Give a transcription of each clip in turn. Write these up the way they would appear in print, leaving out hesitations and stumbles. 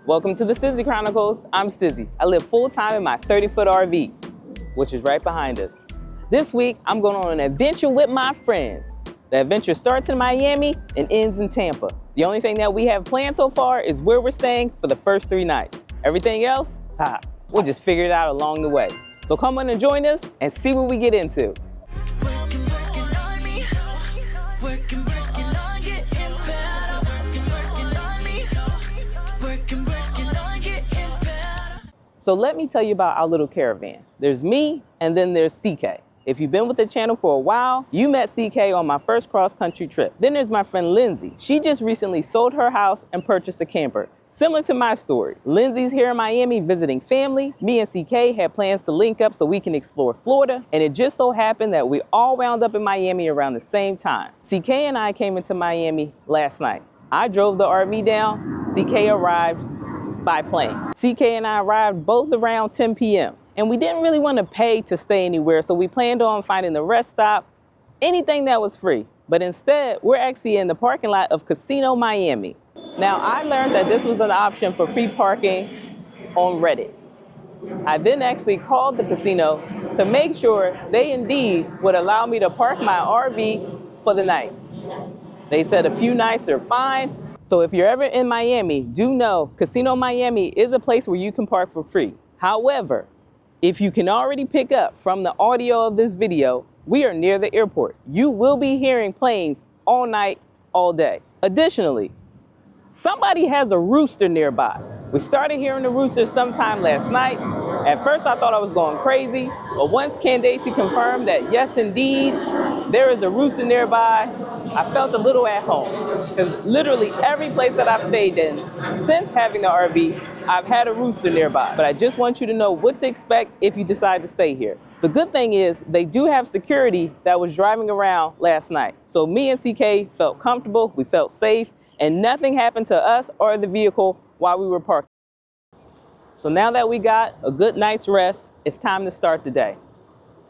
Welcome to the Stizzy Chronicles. I'm Stizzy. I live full-time in my 30-foot RV, which is right behind us. This week, I'm going on an adventure with my friends. The adventure starts in Miami and ends in Tampa. The only thing that we have planned so far is where we're staying for the first 3 nights. Everything else, we'll just figure it out along the way. So come on and join us and see what we get into. So let me tell you about our little caravan. There's me, and then there's CK. If you've been with the channel for a while, you met CK on my first cross-country trip. Then there's my friend Lindsay. She just recently sold her house and purchased a camper. Similar to my story, Lindsay's here in Miami visiting family. Me and CK had plans to link up so we can explore Florida, and it just so happened that we all wound up in Miami around the same time. CK and I came into Miami last night. I drove the RV down, CK arrived by plane. CK and I arrived both around 10 p.m. and we didn't really want to pay to stay anywhere, so we planned on finding the rest stop, anything that was free. But instead, we're actually in the parking lot of Casino Miami. Now, I learned that this was an option for free parking on Reddit. I then actually called the casino to make sure they indeed would allow me to park my RV for the night. They said a few nights are fine. So if you're ever in Miami, do know Casino Miami is a place where you can park for free. However, if you can already pick up from the audio of this video, we are near the airport. You will be hearing planes all night, all day. Additionally, somebody has a rooster nearby. We started hearing the rooster sometime last night. At first I thought I was going crazy, but once Candace confirmed that yes indeed, there is a rooster nearby, I felt a little at home. Because literally every place that I've stayed in since having the RV, I've had a rooster nearby. But I just want you to know what to expect if you decide to stay here. The good thing is they do have security that was driving around last night. So me and CK felt comfortable, we felt safe, and nothing happened to us or the vehicle while we were parked. So now that we got a good night's rest, it's time to start the day.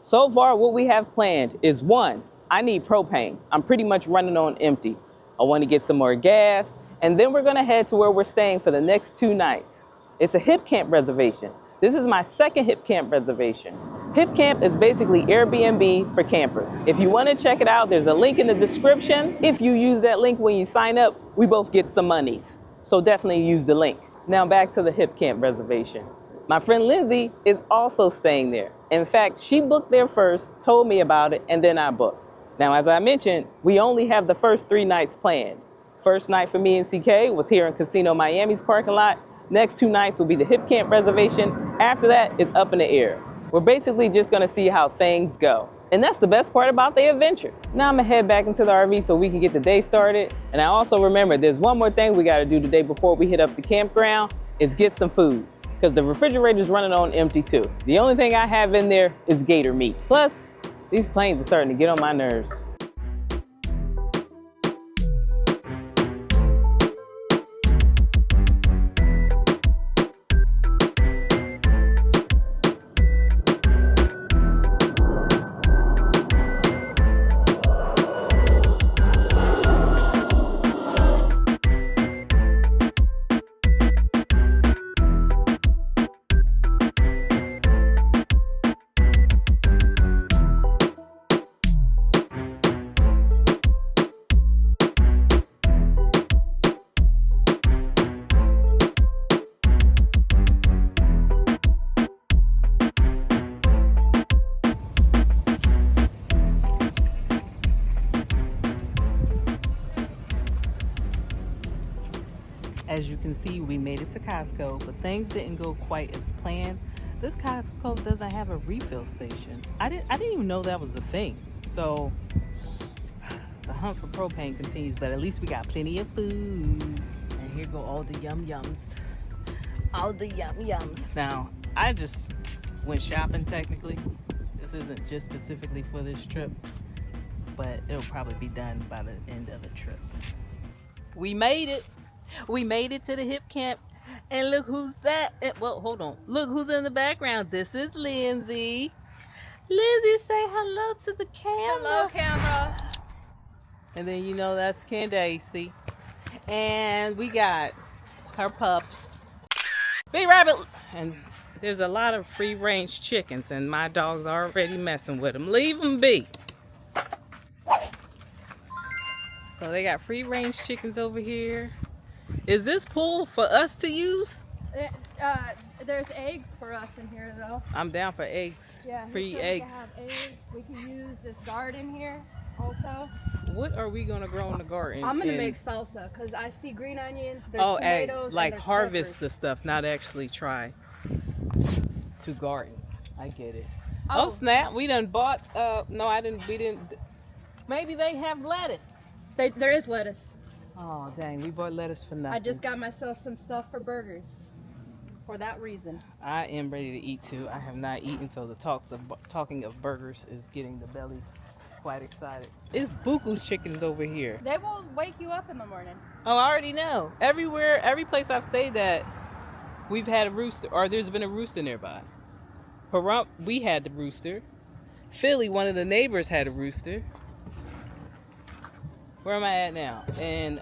So far, what we have planned is 1, I need propane. I'm pretty much running on empty. I want to get some more gas, and then we're gonna head to where we're staying for the next 2 nights. It's a Hipcamp reservation. This is my second Hipcamp reservation. Hipcamp is basically Airbnb for campers. If you want to check it out, there's a link in the description. If you use that link when you sign up, we both get some monies. So definitely use the link. Now back to the Hipcamp reservation. My friend Lindsay is also staying there. In fact, she booked there first, told me about it, and then I booked. Now, as I mentioned, we only have the first 3 nights planned. First night for me and CK was here in Casino Miami's parking lot. Next 2 nights will be the Hipcamp reservation. After that, it's up in the air. We're basically just gonna see how things go. And that's the best part about the adventure. Now I'm gonna head back into the RV so we can get the day started. And I also remember there's one more thing we gotta do today before we hit up the campground is get some food. Because the refrigerator's running on empty too. The only thing I have in there is gator meat. Plus, these planes are starting to get on my nerves. As you can see, we made it to Costco, but things didn't go quite as planned. This Costco doesn't have a refill station. I didn't even know that was a thing. So the hunt for propane continues, but at least we got plenty of food. And here go all the yum yums. All the yum yums. Now, I just went shopping technically. This isn't just specifically for this trip, but it'll probably be done by the end of the trip. We made it. We made it to the Hipcamp, and look who's that. Well, hold on. Look who's in the background. This is Lindsay. Lindsay, say hello to the camera. Hello, camera. And then you know that's Candace. And we got her pups. Big rabbit! And there's a lot of free-range chickens, and my dog's already messing with them. Leave them be. So they got free-range chickens over here. Is this pool for us to use? There's eggs for us in here, though. I'm down for eggs. Yeah, free so eggs. We can have eggs. We can use this garden here also. What are we gonna grow in the garden? I'm gonna make salsa because I see green onions. There's tomatoes. Like and there's harvest peppers. the stuff, not actually try to garden. I get it. Oh. Oh snap! We done bought. No, I didn't. We didn't. Maybe they have lettuce. There is lettuce. Oh dang! We bought lettuce for nothing. I just got myself some stuff for burgers. For that reason. I am ready to eat too. I have not eaten, so the talking of burgers is getting the belly quite excited. It's buku chickens over here. They will wake you up in the morning. Oh, I already know. Everywhere, every place I've stayed at, we've had a rooster, or there's been a rooster nearby. Pahrump, we had the rooster. Philly, one of the neighbors had a rooster. Where am I at now? In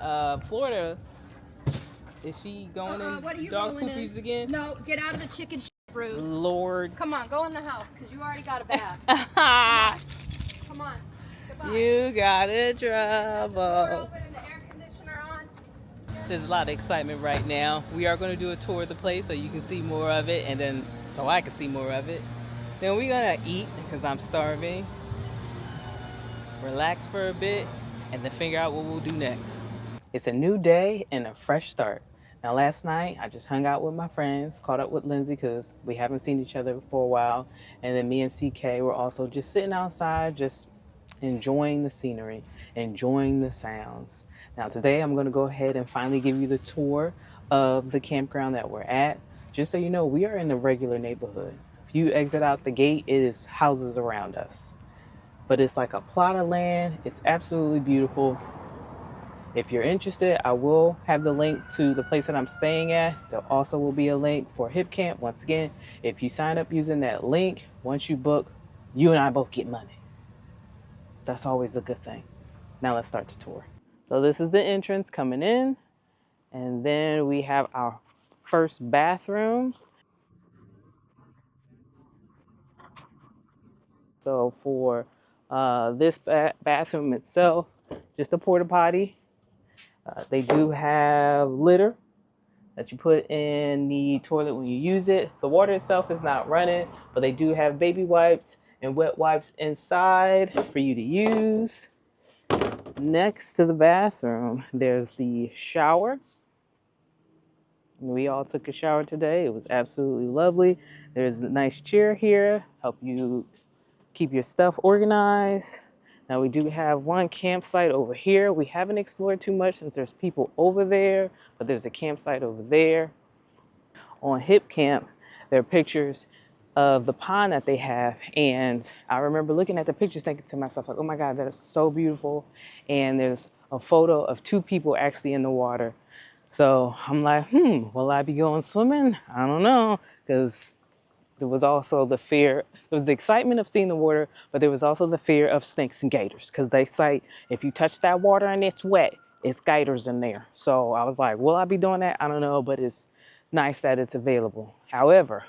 Florida. Is she going in dog poopies again? No, get out of the chicken brood. Lord. Come on, go in the house, because you already got a bath. Come on. Goodbye. You got in The door trouble. open and the air conditioner on. There's a lot of excitement right now. We are going to do a tour of the place so you can see more of it, and then so I can see more of it. Then we're going to eat because I'm starving. Relax for a bit, and then figure out what we'll do next. It's a new day and a fresh start. Now last night, I just hung out with my friends, caught up with Lindsay because we haven't seen each other for a while. And then me and CK were also just sitting outside, just enjoying the scenery, enjoying the sounds. Now today, I'm gonna go ahead and finally give you the tour of the campground that we're at. Just so you know, we are in the regular neighborhood. If you exit out the gate, it is houses around us. But it's like a plot of land. It's absolutely beautiful. If you're interested, I will have the link to the place that I'm staying at. There also will be a link for Hipcamp. Once again, if you sign up using that link, once you book, you and I both get money. That's always a good thing. Now let's start the tour. So this is the entrance coming in. And then we have our first bathroom. So for this bathroom itself, just a porta potty. They do have litter that you put in the toilet when you use it. The water itself is not running, but they do have baby wipes and wet wipes inside for you to use. Next to the bathroom, there's the shower. We all took a shower today. It was absolutely lovely. There's a nice chair here, help you keep your stuff organized. Now we do have one campsite over here. We haven't explored too much since there's people over there, but there's a campsite over there. On Hipcamp, there are pictures of the pond that they have. And I remember looking at the pictures thinking to myself, like, oh my God, that is so beautiful. And there's a photo of two people actually in the water. So I'm like, will I be going swimming? I don't know, because there was also the fear, there was the excitement of seeing the water, but there was also the fear of snakes and gators, because they say if you touch that water and it's wet, it's gators in there. So I was like, will I be doing that? I don't know, but it's nice that it's available. However,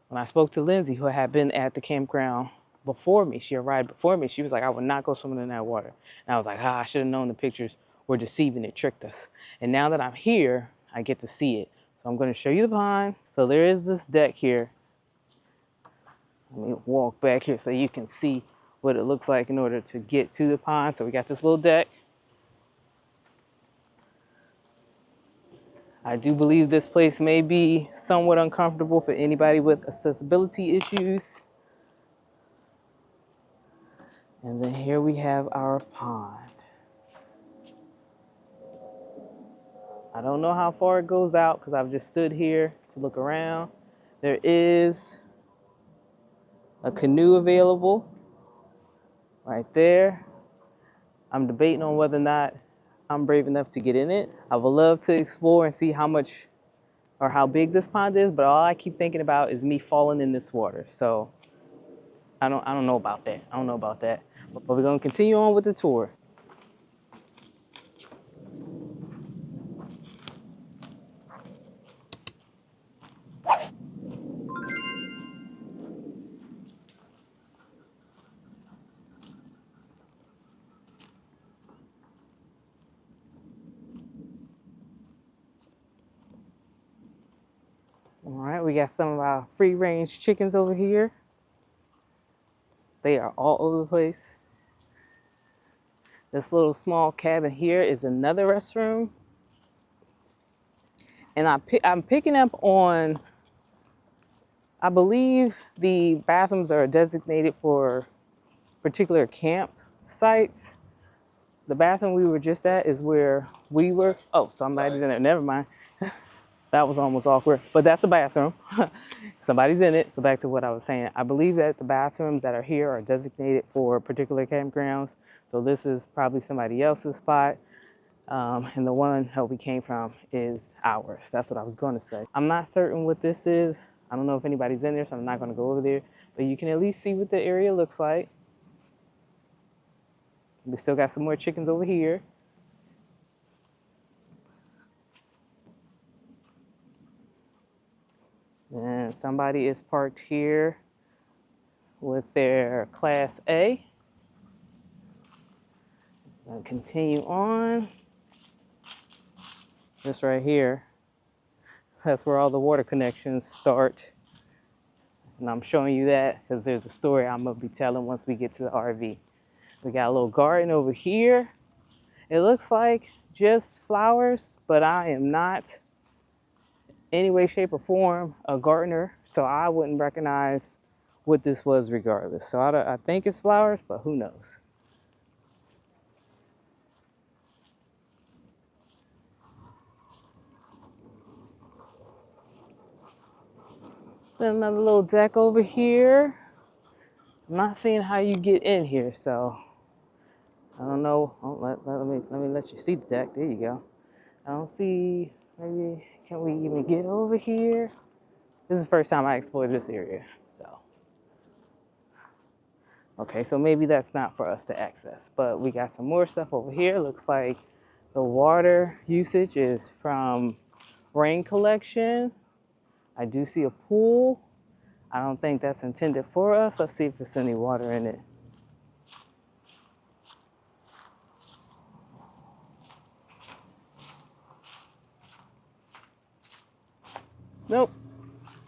when I spoke to Lindsay, who had been at the campground before me, she arrived before me, she was like, I would not go swimming in that water. And I was like, I should have known the pictures were deceiving, it tricked us. And now that I'm here, I get to see it. So I'm going to show you the pond. So there is this deck here. Let me walk back here so you can see what it looks like in order to get to the pond. So we got this little deck. I do believe this place may be somewhat uncomfortable for anybody with accessibility issues. And then here we have our pond. I don't know how far it goes out because I've just stood here to look around. There is a canoe available right there. I'm debating on whether or not I'm brave enough to get in it. I would love to explore and see how much or how big this pond is, but all I keep thinking about is me falling in this water. So I don't know about that. I don't know about that. But we're gonna continue on with the tour. All right, we got some of our free range chickens over here. They are all over the place. This little small cabin here is another restroom. And I'm picking up on, I believe the bathrooms are designated for particular camp sites. The bathroom we were just at is where we were. Oh, somebody's in there. Never mind. That was almost awkward, but that's a bathroom. Somebody's in it. So back to what I was saying. I believe that the bathrooms that are here are designated for particular campgrounds. So this is probably somebody else's spot. And the one that we came from is ours. That's what I was going to say. I'm not certain what this is. I don't know if anybody's in there, so I'm not going to go over there. But you can at least see what the area looks like. We still got some more chickens over here. And somebody is parked here with their Class A. I'll continue on. This right here, that's where all the water connections start. And I'm showing you that because there's a story I'm gonna be telling once we get to the RV. We got a little garden over here. It looks like just flowers, but I am not any way, shape, or form a gardener, so I wouldn't recognize what this was regardless. So I think it's flowers, but who knows? Then another little deck over here. I'm not seeing how you get in here, so I don't know. Oh, let me let you see the deck. There you go. I don't see. Maybe can we even get over here? This is the first time I explored this area, so. Okay, so maybe that's not for us to access, but we got some more stuff over here. Looks like the water usage is from rain collection. I do see a pool. I don't think that's intended for us. Let's see if there's any water in it. Nope.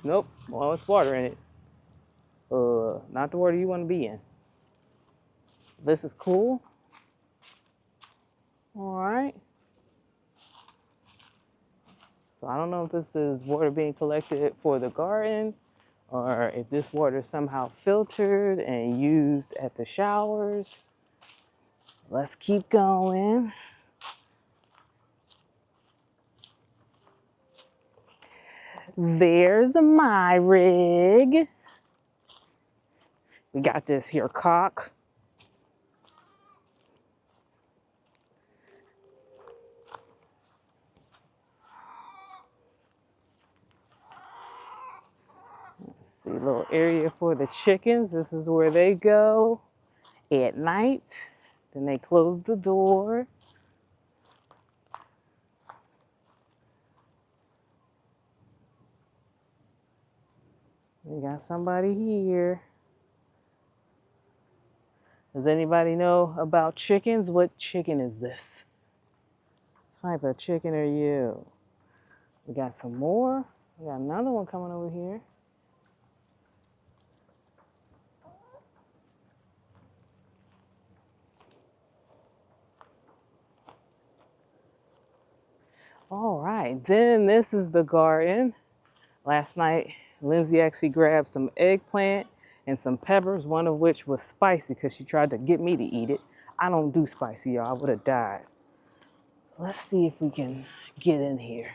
Nope. Well, it's water in it. Not the water you want to be in. This is cool. All right. So I don't know if this is water being collected for the garden or if this water is somehow filtered and used at the showers. Let's keep going. There's my rig. We got this here cock. Let's see, a little area for the chickens. This is where they go at night. Then they close the door. We got somebody here. Does anybody know about chickens? What chicken is this? What type of chicken are you? We got some more. We got another one coming over here. All right, then this is the garden. Last night, Lindsay actually grabbed some eggplant and some peppers, one of which was spicy because she tried to get me to eat it. I don't do spicy, y'all. I would have died. Let's see if we can get in here.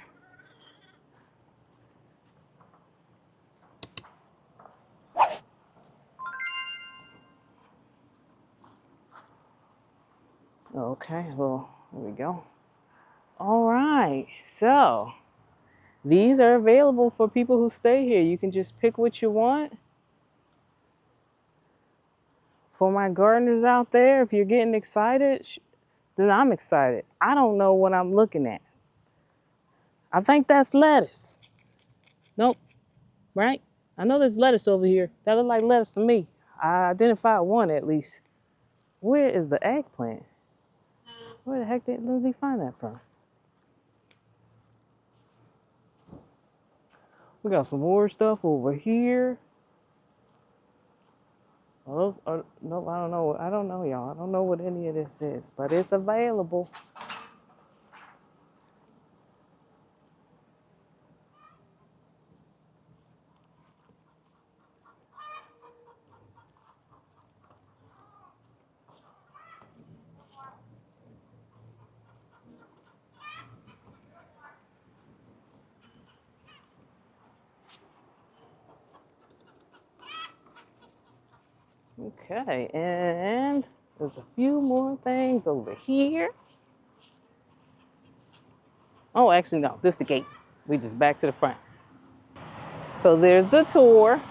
Okay, well, there we go. All right, so these are available for people who stay here. You can just pick what you want. For my gardeners out there, if you're getting excited, then I'm excited. I don't know what I'm looking at. I think that's lettuce. Nope, right? I know there's lettuce over here. That look like lettuce to me. I identified one at least. Where is the eggplant? Where the heck did Lindsay find that from? We got some more stuff over here. Oh, no, I don't know. I don't know, y'all. I don't know what any of this is, but it's available. Okay, and there's a few more things over here. Oh, actually, no, this is the gate. We just back to the front. So there's the tour.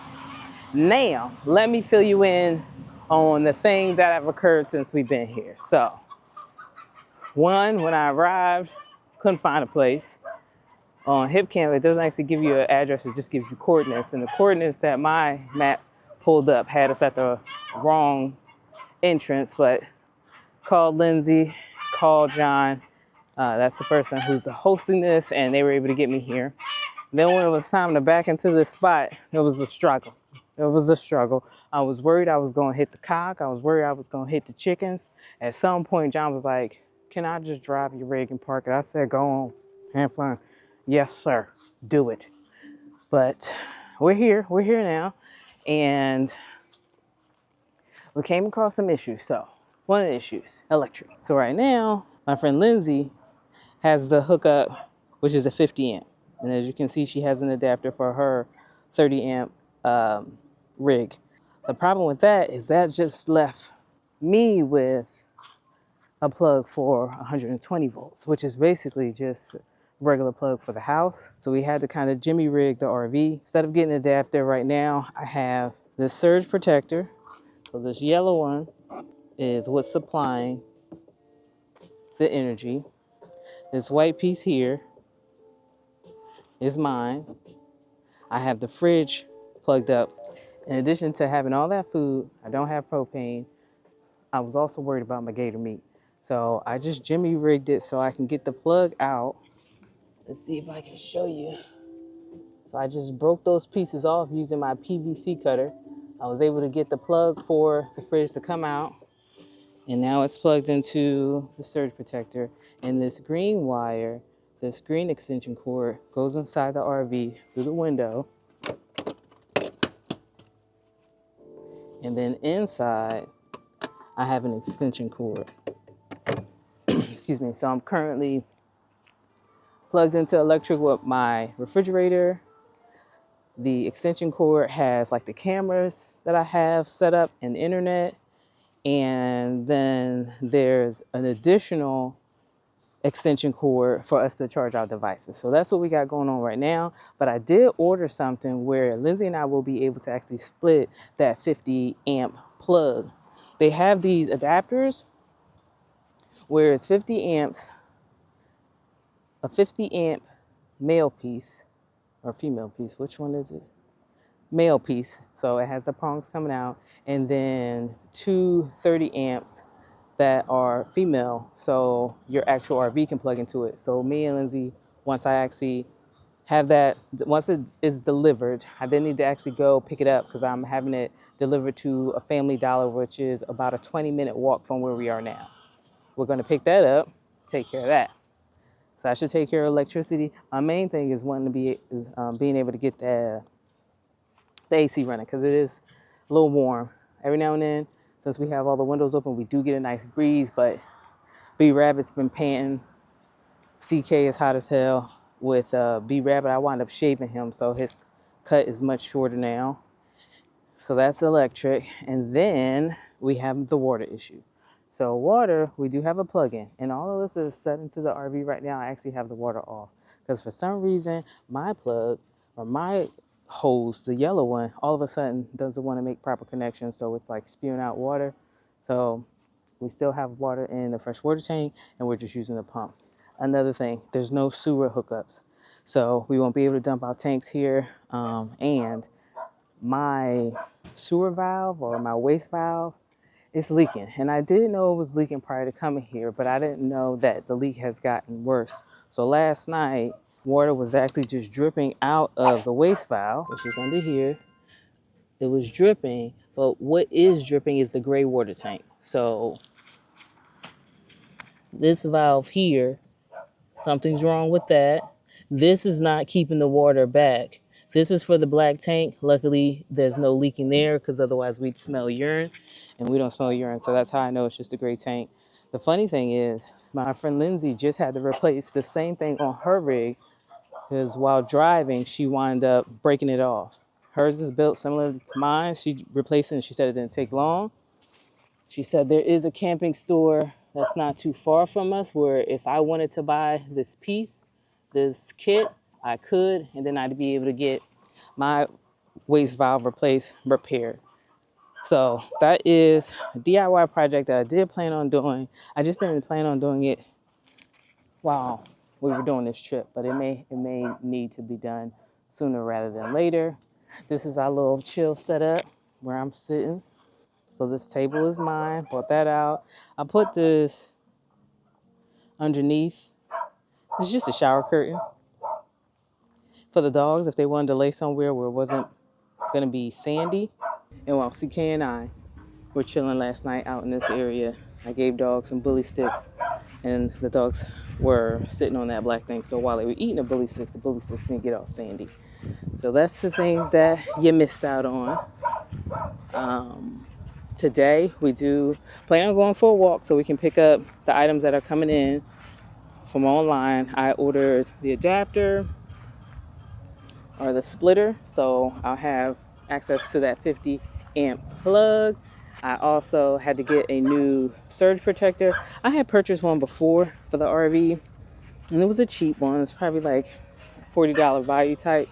Now, let me fill you in on the things that have occurred since we've been here. So, one, when I arrived, couldn't find a place. On Hipcamp, it doesn't actually give you an address, it just gives you coordinates. And the coordinates that my map pulled up had us at the wrong entrance, but called Lindsay, called John. That's the person who's hosting this, and they were able to get me here. Then when it was time to back into this spot, it was a struggle. It was a struggle. I was worried I was going to hit the cock. I was worried I was going to hit the chickens. At some point, John was like, "Can I just drive your rig and park it?" I said, "Go on, have fun." "Yes, sir, do it." But we're here now. And we came across some issues. So one of the issues, electric. So right now, my friend Lindsay has the hookup, which is a 50 amp. And as you can see, she has an adapter for her 30 amp rig. The problem with that is that just left me with a plug for 120 volts, which is basically just a regular plug for the house. So we had to kind of jimmy rig the RV. Instead of getting an adapter right now, I have this surge protector. So this yellow one is what's supplying the energy. This white piece here is mine. I have the fridge plugged up. In addition to having all that food, I don't have propane. I was also worried about my gator meat. So I just jimmy rigged it so I can get the plug out. Let's see if I can show you. So I just broke those pieces off using my PVC cutter. I was able to get the plug for the fridge to come out. And now it's plugged into the surge protector. And this green wire, this green extension cord goes inside the RV through the window. And then inside, I have an extension cord. Excuse me. So I'm currently plugged into electric with my refrigerator. The extension cord has like the cameras that I have set up and the internet. And then there's an additional extension cord for us to charge our devices. So that's what we got going on right now. But I did order something where Lindsay and I will be able to actually split that 50 amp plug. They have these adapters where it's 50 amps, a 50 amp male piece or female piece. Which one is it? Male piece. So it has the prongs coming out, and then two 30 amps that are female, so your actual RV can plug into it. So me and Lindsay, once I actually have that, once it is delivered, I then need to actually go pick it up because I'm having it delivered to a Family Dollar, which is about a 20-minute walk from where we are now. We're going to pick that up, take care of that. So I should take care of electricity. My main thing is being able to get the AC running because it is a little warm. Every now and then, since we have all the windows open, we do get a nice breeze, but B-Rabbit's been panting. CK is hot as hell. With B-Rabbit, I wound up shaving him, so his cut is much shorter now. So that's electric. And then we have the water issue. So water, we do have a plug-in. And all of this is set into the RV right now. I actually have the water off. Because for some reason, my plug, or my hose, the yellow one, all of a sudden doesn't want to make proper connections. So it's like spewing out water. So we still have water in the fresh water tank, and we're just using the pump. Another thing, there's no sewer hookups. So we won't be able to dump our tanks here. And my sewer valve or my waste valve is leaking. And I didn't know it was leaking prior to coming here, but I didn't know that the leak has gotten worse. So last night, water was actually just dripping out of the waste valve, which is under here. It was dripping, but what is dripping is the gray water tank. So this valve here, something's wrong with that. This is not keeping the water back. This is for the black tank. Luckily, there's no leaking there because otherwise we'd smell urine, and we don't smell urine. So that's how I know it's just a gray tank. The funny thing is, my friend Lindsay just had to replace the same thing on her rig because while driving, she wound up breaking it off. Hers is built similar to mine. She replaced it and she said it didn't take long. She said there is a camping store that's not too far from us where if I wanted to buy this piece, this kit, I could, and then I'd be able to get my waste valve replaced, repaired. So that is a DIY project that I did plan on doing. I just didn't plan on doing it while we were doing this trip, but it may need to be done sooner rather than later. This is our little chill setup where I'm sitting. So this table is mine, bought that out. I put this underneath. It's just a shower curtain for the dogs if they wanted to lay somewhere where it wasn't gonna be sandy. And while CK and I were chilling last night out in this area, I gave dogs some bully sticks and the dogs were sitting on that black thing. So while they were eating the bully sticks didn't get all sandy. So that's the things that you missed out on. Today we do plan on going for a walk so we can pick up the items that are coming in from online. I ordered the adapter or the splitter, so I'll have access to that 50 amp plug. I also had to get a new surge protector. I had purchased one before for the RV and it was a cheap one. It's probably like $40 value type.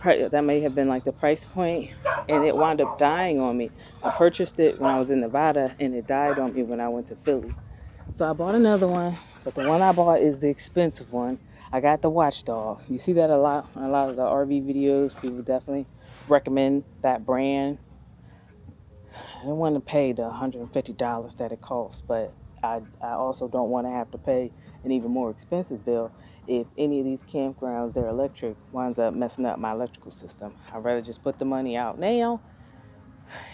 That may have been like the price point, and it wound up dying on me. I purchased it when I was in Nevada and it died on me when I went to Philly. So I bought another one, but the one I bought is the expensive one. I got the Watchdog. You see that a lot of the RV videos. People definitely recommend that brand. I don't want to pay the $150 that it costs, but I also don't want to have to pay an even more expensive bill if any of these campgrounds, their electric winds up messing up my electrical system. I'd rather just put the money out now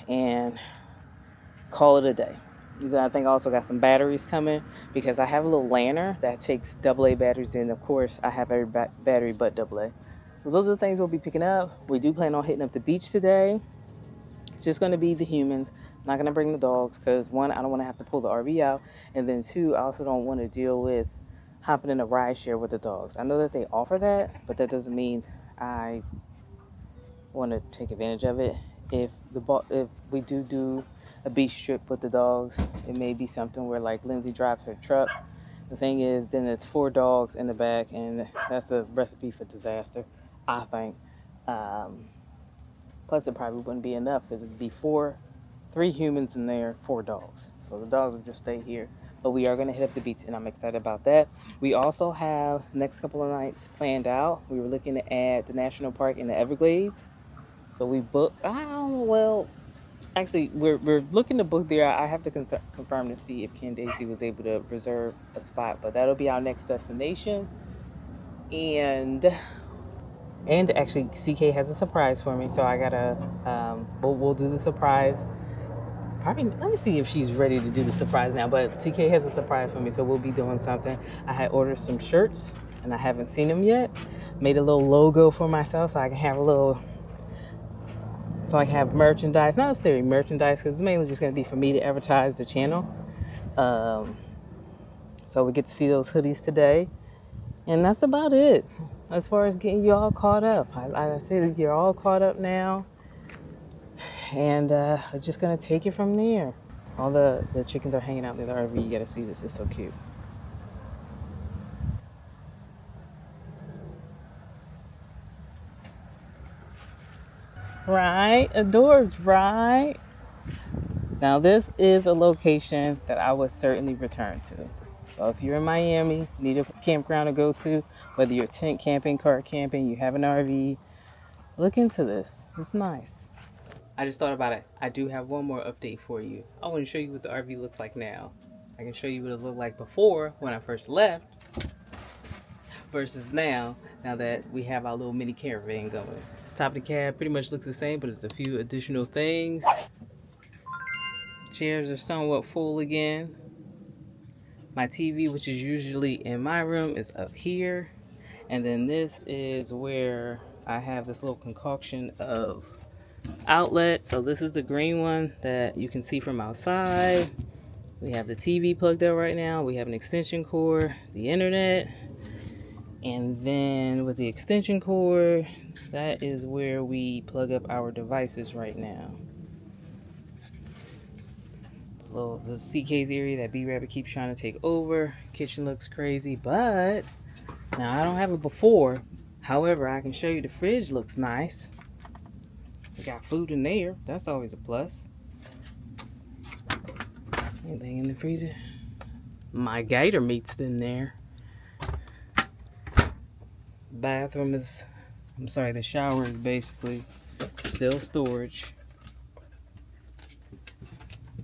and call it a day. Then I think I also got some batteries coming because I have a little lantern that takes AA batteries in. Of course, I have every battery but AA. So those are the things we'll be picking up. We do plan on hitting up the beach today. It's just going to be the humans. I'm not going to bring the dogs because, one, I don't want to have to pull the RV out. And then, two, I also don't want to deal with hopping in a ride share with the dogs. I know that they offer that, but that doesn't mean I want to take advantage of it. If we do a beach trip with the dogs, it may be something where like Lindsay drives her truck. The thing is, then it's 4 dogs in the back, and that's a recipe for disaster, I think. Plus, it probably wouldn't be enough because it'd be 3 humans in there, 4 dogs. So the dogs would just stay here. But we are going to hit up the beach, and I'm excited about that. We also have next couple of nights planned out. We were looking to add the national park in the Everglades. So we booked, actually, we're looking to book there. I have to confirm to see if Candace was able to reserve a spot. But that'll be our next destination. And actually, CK has a surprise for me. So I got to, we'll do the surprise. Probably, let me see if she's ready to do the surprise now, but CK has a surprise for me, so we'll be doing something. I had ordered some shirts, and I haven't seen them yet. Made a little logo for myself so I can have merchandise. Not necessarily merchandise, because it's mainly just going to be for me to advertise the channel. So we get to see those hoodies today. And that's about it as far as getting you all caught up. I say that you're all caught up now. And we're just going to take it from there. All the chickens are hanging out in the RV. You got to see this. It's so cute. Right? Adorbs, right? Now, this is a location that I would certainly return to. So if you're in Miami, need a campground to go to, whether you're tent camping, car camping, you have an RV, look into this. It's nice. I just thought about it. I do have one more update for you. I want to show you what the RV looks like now. I can show you what it looked like before when I first left. versus now that we have our little mini caravan going. Top of the cab pretty much looks the same, but it's a few additional things. Chairs are somewhat full again. My TV, which is usually in my room, is up here. And then this is where I have this little concoction of outlets. So this is the green one that you can see from outside. We have the TV plugged up right now. We have an extension cord, the internet. And then with the extension cord, that is where we plug up our devices right now. The CK's area that B-Rabbit keeps trying to take over. Kitchen looks crazy, but now I don't have it before. However, I can show you the fridge looks nice. We got food in there. That's always a plus. Anything in the freezer? My gator meat's in there. Bathroom is, the shower is basically still storage.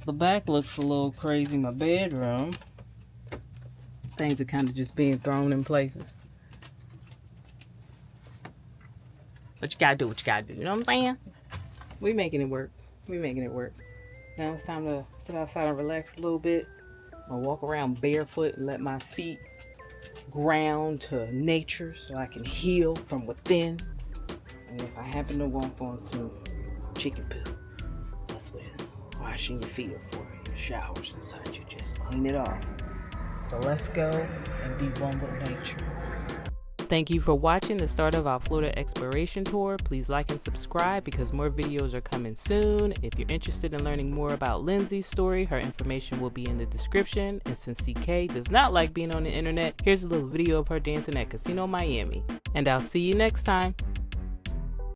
The back looks a little crazy. My bedroom. Things are kind of just being thrown in places. But you gotta do what you gotta do. You know what I'm saying? We making it work. We making it work. Now it's time to sit outside and relax a little bit. I'll walk around barefoot and let my feet ground to nature so I can heal from within. And if I happen to walk on some chicken poo, that's what washing your feet are for. Your showers and such. You just clean it off. So let's go and be one with nature. Thank you for watching the start of our Florida exploration tour. Please like and subscribe because more videos are coming soon. If you're interested in learning more about Lindsay's story, her information will be in the description. And since CK does not like being on the internet, here's a little video of her dancing at Casino Miami. And I'll see you next time.